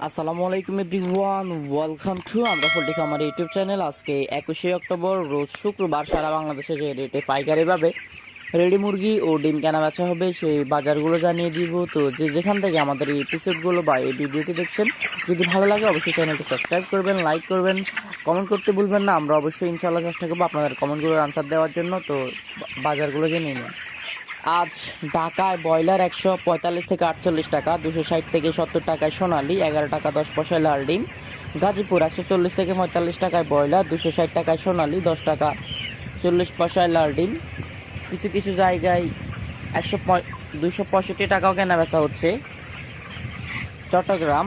আসসালামু আলাইকুম everyone, welcome to আমরা পোল্ট্রি খামার ইউটিউব চ্যানেল। আজকে 21শে অক্টোবর রোজ শুক্রবার সারা বাংলাদেশে যে রেটে পাইকারিভাবে রেডি মুরগি ও ডিম কেনা বেচা হবে সেই বাজারগুলো জানিয়ে দিব। তো যে যেখান থেকে আমাদের এই এপিসোডগুলো বা এই ভিডিওটি দেখছেন, যদি ভালো লাগে অবশ্যই চ্যানেলটি সাবস্ক্রাইব করবেন, লাইক করবেন, কমেন্ট করতে ভুলবেন না। আমরা অবশ্যই ইনশাআল্লাহ চেষ্টা করবো আপনাদের কমেন্টগুলোর আনসার দেওয়ার জন্য। তো বাজারগুলো জেনে নিন। আজ ঢাকায় ব্রয়লার 145 থেকে 48 টাকা, 260 থেকে 70 টাকায় সোনালী, 11 টাকা 10 পয়সায় লাল ডিম। গাজীপুর 140 থেকে 45 টাকায় ব্রয়লার, 260 টাকায় সোনালী, 10 টাকা 40 পয়সায় লাল ডিম। কিছু কিছু জায়গায় 265 টাকাও কেনা বেচা হচ্ছে। চট্টগ্রাম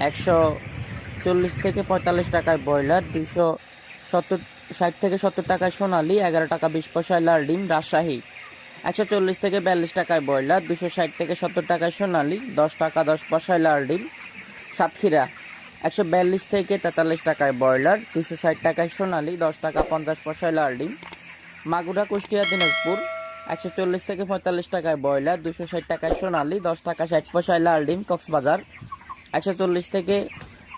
140 থেকে 45 টাকায় ব্রয়লার, 260 থেকে 70 টাকায় সোনালী, 11 টাকা 20 পয়সায় লাল ডিম। রাজশাহী 140 থেকে 42 টাকায় ব্রয়লার, 260 থেকে 70 টাকায় সোনালী, 10 টাকা 10 পয়সায় লাল ডিম। সাতক্ষীরা 142 থেকে 43 টাকায় ব্রয়লার, 260 টাকায় সোনালী, 10 টাকা 50 পয়সায় লাল ডিম। মাগুরা কুষ্টিয়া দিনাজপুর 140 থেকে 45 টাকায় ব্রয়লার, 260 টাকায় সোনালী, 10 টাকা 60 পয়সায় লাল ডিম। কক্সবাজার 140 থেকে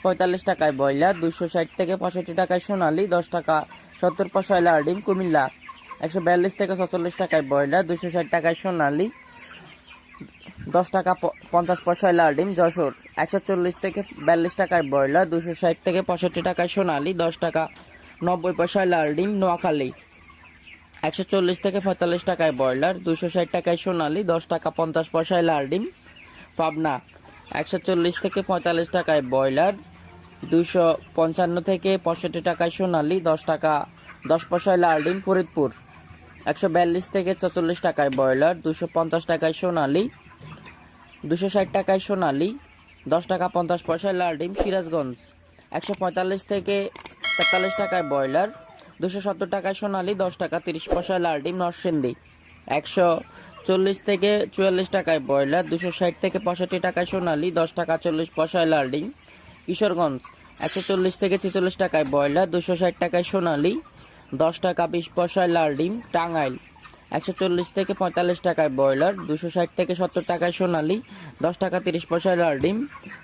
45 টাকায় ব্রয়লার, 260 থেকে 65 টাকায় সোনালী, 10 টাকা 70 পয়সায় লাল ডিম। কুমিল্লা 142 থেকে 46 টাকায় ব্রয়লার, 260 টাকায় সোনালী, 10 টাকা 50 পয়সায় লাল ডিম। যশোর 140 থেকে 42 টাকায় ব্রয়লার, 260 থেকে 65 টাকায় সোনালী, 10 টাকা 90 পয়সায় লাল ডিম। নোয়াখালী 140 থেকে 45 টাকায় ব্রয়লার, 260 টাকায় সোনালী, 10 টাকা 50 পয়সায় লাল ডিম। পাবনা 140 থেকে 45 টাকায় ব্রয়লার, 255 থেকে 65 টাকায় সোনালী, 10 টাকা 10 পয়সায় লাল ডিম। ফরিদপুর 142 থেকে 44 টাকায় ব্রয়লার, 250 টাকায় সোনালী, 260 টাকায় সোনালী, 10 টাকা 50 পয়সায় লাল ডিম। সিরাজগঞ্জ 145 থেকে 43 টাকায় ব্রয়লার, 270 টাকায় সোনালী, 10 টাকা 30 পয়সায় লাল ডিম। নরসিংদী 140 থেকে 44 টাকায় ব্রয়লার, 260 থেকে 65 টাকায় সোনালী, 10 টাকা 40 পয়সায় লাল ডিম। কিশোরগঞ্জ 140 থেকে 46 টাকায় ব্রয়লার, 260 টাকায় সোনালী, 10 টাকা 20 পয়সায় লাল ডিম। টাঙ্গাইল 140 থেকে 45 টাকায় ব্রয়লার, 260 থেকে 70 টাকায় সোনালী, 10 টাকা 30 পয়সায় লাল ডিম।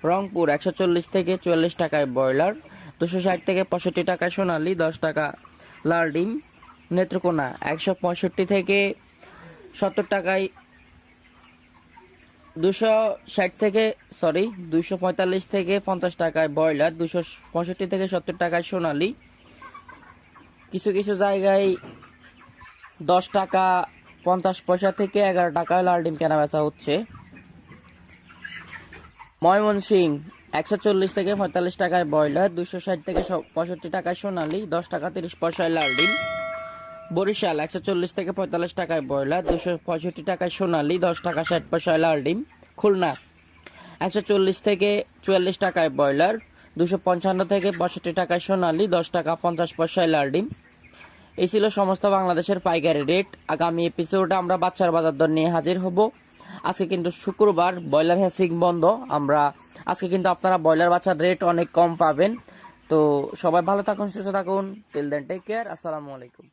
রংপুর 140 থেকে 44 টাকায় ব্রয়লার, 260 থেকে 65 টাকায় সোনালী, 10 টাকা লাল ডিম। নেত্রকোনা 165 থেকে 70 টাকায় 245 থেকে 50 টাকায় ব্রয়লার, 265 থেকে 70 টাকায় সোনালী। কিছু কিছু জায়গায় 10 টাকা 50 পয়সা থেকে 11 টাকায় লাল ডিম কেনা বেচা হচ্ছে। ময়মনসিংহ 140 থেকে 45 টাকায় ব্রয়লার, 260 থেকে 65 টাকায় সোনালী, 10 টাকা 30 পয়সায় লাল ডিম। বরিশাল 140 থেকে 45 টাকায় ব্রয়লার, 265 টাকায় সোনালী, 10 টাকা 60 পয়সায় লাল ডিম। খুলনা 140 থেকে 44 টাকায় ব্রয়লার, 255 থেকে 65 টাকায় সোনালী, 10 টাকা 50 পয়সায় লাল ডিম। এই ছিল সমস্ত বাংলাদেশের পাইকারি রেট। আগামী এপিসোডে আমরা বাচ্চার বাজার দর নিয়ে হাজির হব। আজকে কিন্তু শুক্রবার, ব্রয়লার হ্যাচিং বন্ধ। আজকে কিন্তু আপনারা ব্রয়লার বাচ্চার রেট অনেক কম পাবেন। তো সবাই ভালো থাকুন, সুস্থ থাকুন। Till then take care. আসসালামু আলাইকুম।